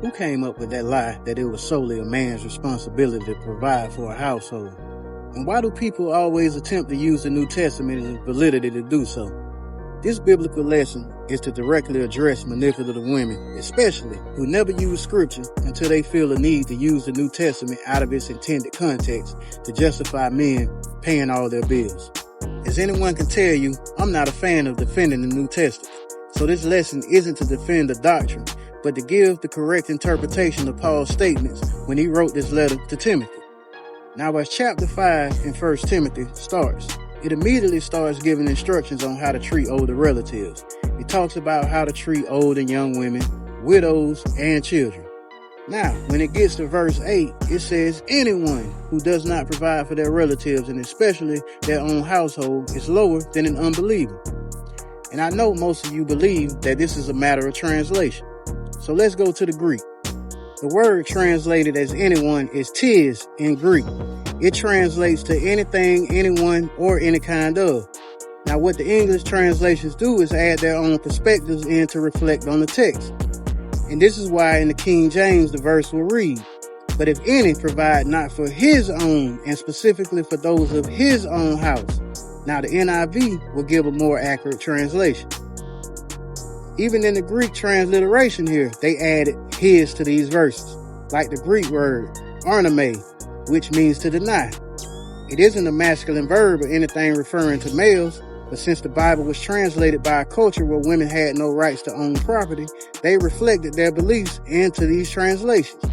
Who came up with that lie that it was solely a man's responsibility to provide for a household? And why do people always attempt to use the New Testament and its validity to do so? This biblical lesson is to directly address manipulative women, especially who never use scripture until they feel the need to use the New Testament out of its intended context to justify men paying all their bills. As anyone can tell you, I'm not a fan of defending the New Testament. So this lesson isn't to defend the doctrine, but to give the correct interpretation of Paul's statements when he wrote this letter to Timothy. Now, as chapter 5 in 1 Timothy starts, it immediately starts giving instructions on how to treat older relatives. It talks about how to treat old and young women, widows, and children. Now, when it gets to verse 8, it says anyone who does not provide for their relatives, and especially their own household, is lower than an unbeliever. And I know most of you believe that this is a matter of translation. So let's go to the Greek. The word translated as anyone is tis in Greek. It translates to anything, anyone, or any kind of. Now, what the English translations do is add their own perspectives in to reflect on the text. And this is why in the King James, the verse will read, "But if any provide not for his own, and specifically for those of his own house." Now, the NIV will give a more accurate translation. Even in the Greek transliteration here, they added his to these verses, like the Greek word orname, which means to deny. It isn't a masculine verb or anything referring to males, but since the Bible was translated by a culture where women had no rights to own property, they reflected their beliefs into these translations.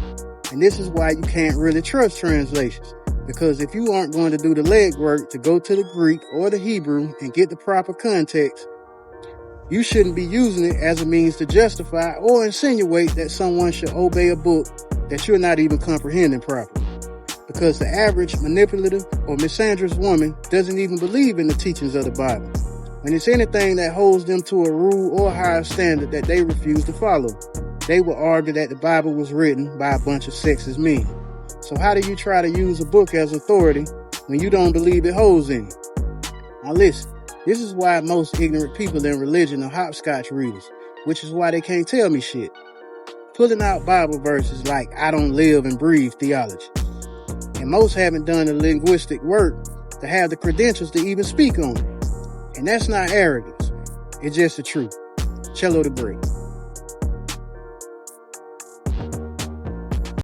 And this is why you can't really trust translations, because if you aren't going to do the legwork to go to the Greek or the Hebrew and get the proper context, you shouldn't be using it as a means to justify or insinuate that someone should obey a book that you're not even comprehending properly. Because the average manipulative or misandrous woman doesn't even believe in the teachings of the Bible. When it's anything that holds them to a rule or higher standard that they refuse to follow, they will argue that the Bible was written by a bunch of sexist men. So how do you try to use a book as authority when you don't believe it holds any? Now listen. This is why most ignorant people in religion are hopscotch readers, which is why they can't tell me shit. Pulling out Bible verses like I don't live and breathe theology. And most haven't done the linguistic work to have the credentials to even speak on it. And that's not arrogance. It's just the truth. Cello the Great.